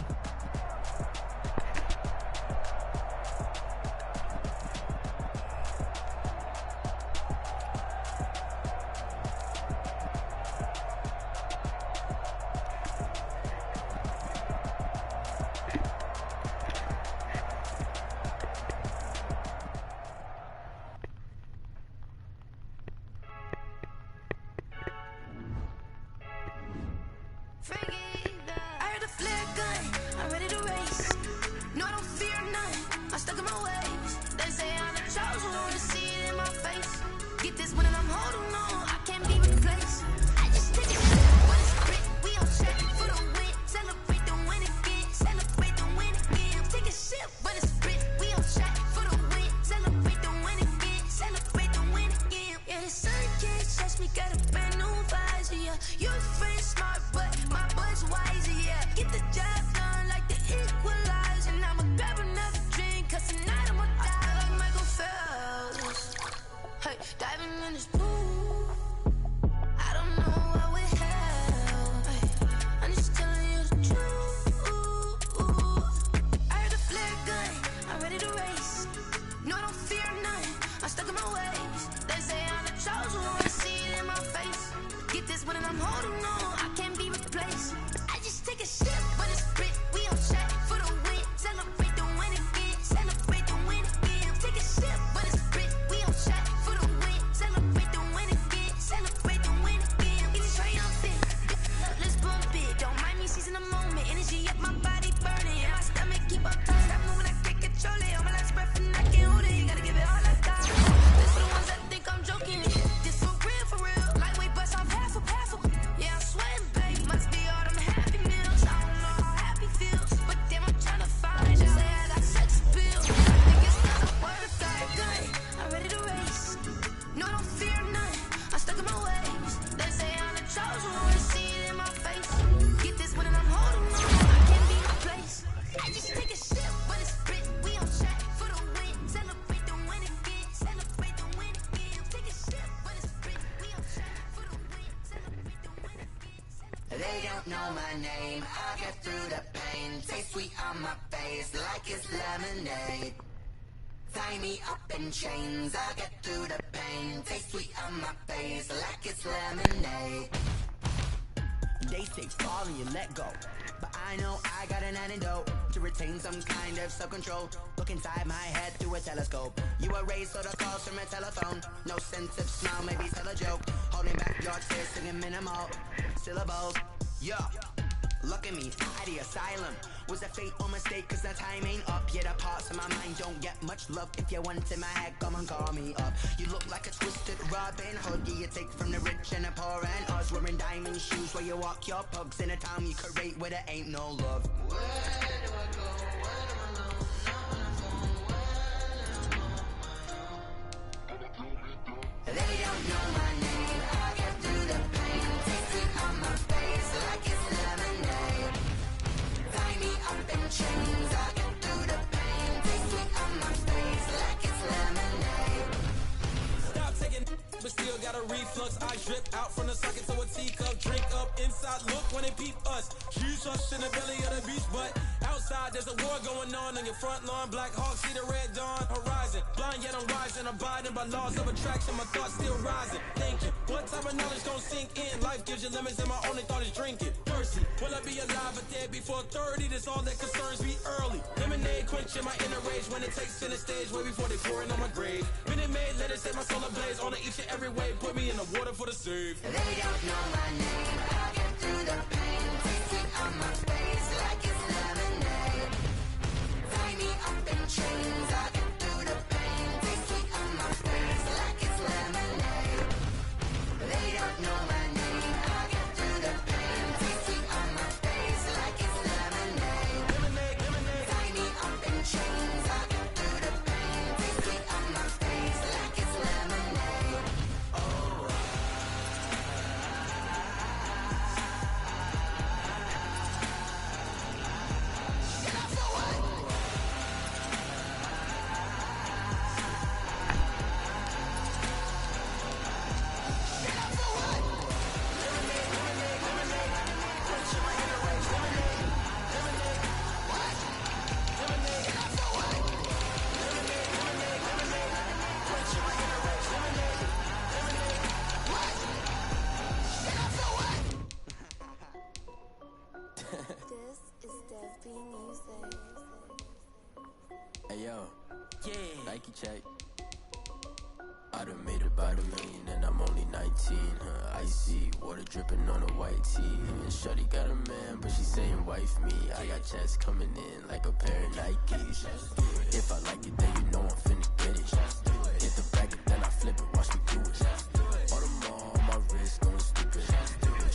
They don't know my name, I get through the pain. Taste sweet on my face like it's lemonade. Tie me up in chains, I get through the pain. Taste sweet on my face like it's lemonade. They say fall and you let go, but I know I got an antidote to retain some kind of self-control. Look inside my head through a telescope. You erase all the calls from a telephone. No sense of smile, maybe tell a joke. Holding back your tears, singing minimal syllables. Yo, look at me, at the asylum. Was a fate or mistake, cause the time ain't up. Yeah, the parts of my mind don't get much love. If you want in my head, come and call me up. You look like a twisted Robin Hood. Yeah, you take from the rich and the poor and us. Wearing diamond shoes where you walk your pugs in a town you create where there ain't no love. Where do I go? Where do I know? They don't know my name. I get through the pain. us. I drip out from the socket to a teacup, drink up inside. Look when they peep us. She's us in the belly of the beach, but outside there's a war going on your front lawn. Black Hawk see the red dawn horizon. Blind yet I'm rising, abiding by laws of attraction. My thoughts still rising. Thinking, what type of knowledge gon' sink in? Life gives you limits, and my only thought is drinking. Thirsty, will I be alive or dead before 30? That's all that concerns me early. Lemonade quenching my inner rage when it takes center stage way before they pouring on my grave. Minute Maid, let it set my soul ablaze on each and every way. Put me in the water for the save. They don't know my name. I get through the pain. Taste sweet on my face like it's lemonade. Tie me up in chains. I get through the pain. Taste sweet on my face like it's lemonade. They don't know my name. I get through the pain. Taste sweet on my face like it's lemonade. Lemonade, lemonade. Tie me up in chains. I get through the pain. Taste sweet on my face like it's lemonade. This is Dev Music. Hey yo, Nike check. I done made about $1 million and I'm only 19. Icy water dripping on a white tee. And shorty got a man, but she saying wife me. I got checks coming in like a pair of Nikes. If I like it, then you know I'm finna get it. Hit the bracket, then I flip it. Watch me do it. All them all on my wrist going stupid.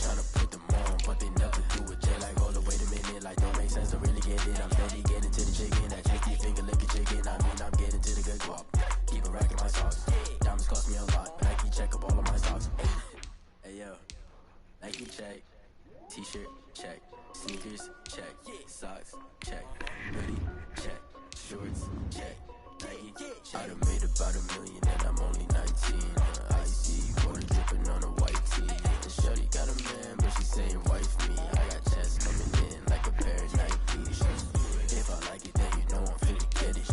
Tryna put them on, but they never do it. They like, hold up, wait a minute, like don't make sense to really get it. I'm steady getting to the chicken, that tasty finger licking chicken. I mean, I'm getting to the good guap. Keep a rack in my socks. Diamonds cost me a lot, but Nike check up all of my stocks. Hey yo, Nike check. T-shirt check. Sneakers check. Socks check. Hoodie check. Shorts check. Nike I done made about $1 million and I'm only 19. Icy water dripping on a white tee. And shorty got a man, but she saying wife me. I got checks coming in like a pair of Nikes. If I like it, then you know I'm finna get it.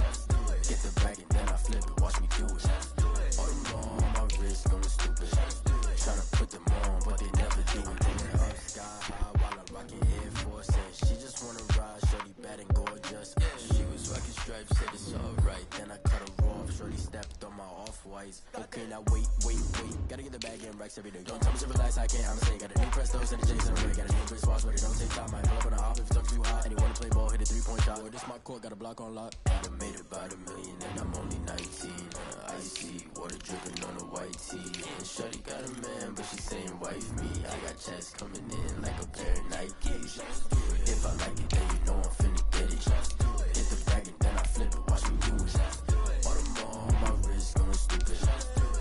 Get the bag and then I flip it. Watch me do it. All them all on my wrist going stupid. Tryna put them on, but they never do it. They up sky high while I'm rocking Air Force. And she just wanna ride, shorty bad and gorgeous. She was rocking stripes, said it's alright. Then I cut her off, shorty stepped on my off-whites. Okay, now wait. Gotta get the bag and racks every day. Don't tell me to relax, I can't, I'm saying. Got a new Prestos and a Jason Ray. Got a new wristwatch, but it don't take time. I pull up on the hop if it's too hot. And he wanna play ball, hit a 3-point shot. Or this my court, got a block on lock. I done made about $1 million and I'm only 19. Icy water dripping on a white tee. And shorty got a man, but she saying wife me. I got checks coming in like a pair of Nikes. If I like it, then you know I'm finna get it. Hit the bag and then I flip it. Watch me do it. All them all on my wrist going stupid.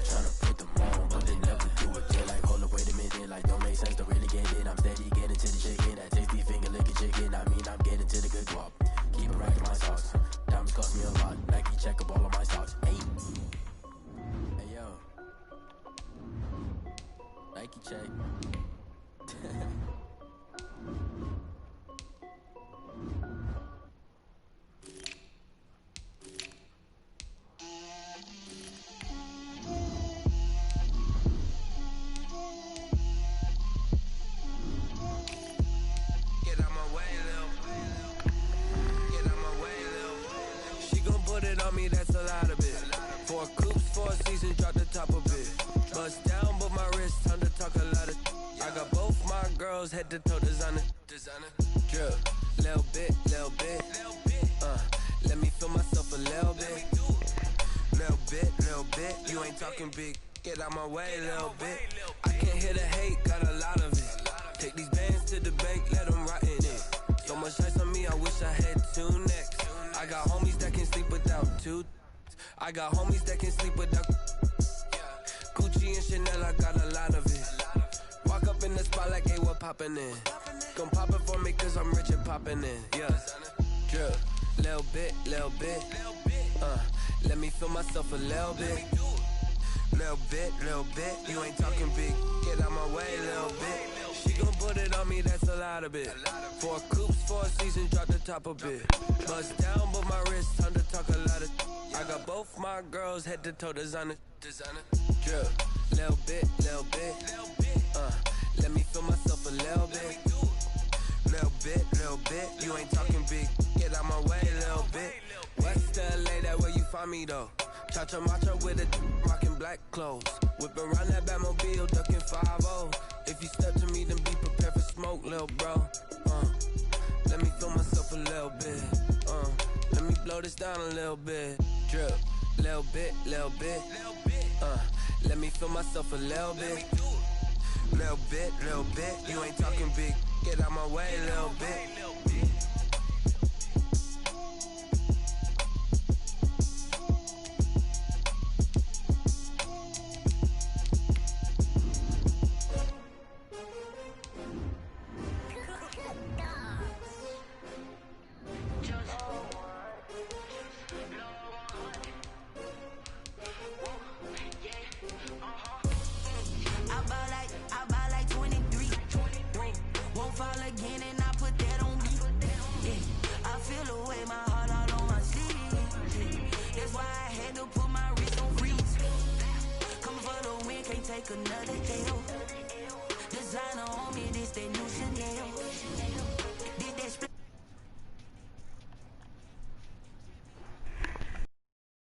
Tryna put them on, but they never do it. They like, hold up, wait a minute, like don't make sense to really get it. I'm steady getting to the chicken, that tasty finger licking chicken. I mean, I'm getting to the good guap. Keep a rack in my socks. Diamonds cost me a lot. Nike check up all of my stocks. Hey yo, Nike check. Me, that's a lot of it. 4 coops, 4 seasons, drop the top of it. Bust down, but my wrist, time to talk a lot of. I got both my girls head to toe designer. Drip, little bit. Let me feel myself a little bit. You ain't talking big. Get out my way, little bit. I can't hear the hate, got a lot of it. Take these bands to the bank, let them rot in it. So much ice on me, I wish I had 2 necks. I got homies that can sleep without 2. I got homies that can sleep without Gucci and Chanel, I got a lot of it. Walk up in the spot like, hey, what poppin' in? Gon' pop it for me cause I'm rich and poppin' in. Yeah, drip, little bit. Let me feel myself a little bit. Little bit, you ain't talking big. Get out my way, little bit. She gon' put it on me, that's a lot of bit. 4 coops, 4 seasons, drop the top a bit. Bust down, but my wrist, time to talk a lot of. I got both my girls head to toe designer. Drip, little bit. Let me feel myself a little bit. Little bit, you ain't talking big. Get out my way, little bit. West LA, that where you find me though. Cha-cha macha with a rockin' black clothes. Whip around that Batmobile, ducking 5-0. If you step to me, then be prepared for smoke, little bro. Let me feel myself a little bit. Let me blow this down a little bit. Drip, little bit. Let me feel myself a little bit. Little bit, you ain't talking big. Get out my way, little bit. Another day, designer on me, this they new Chanel.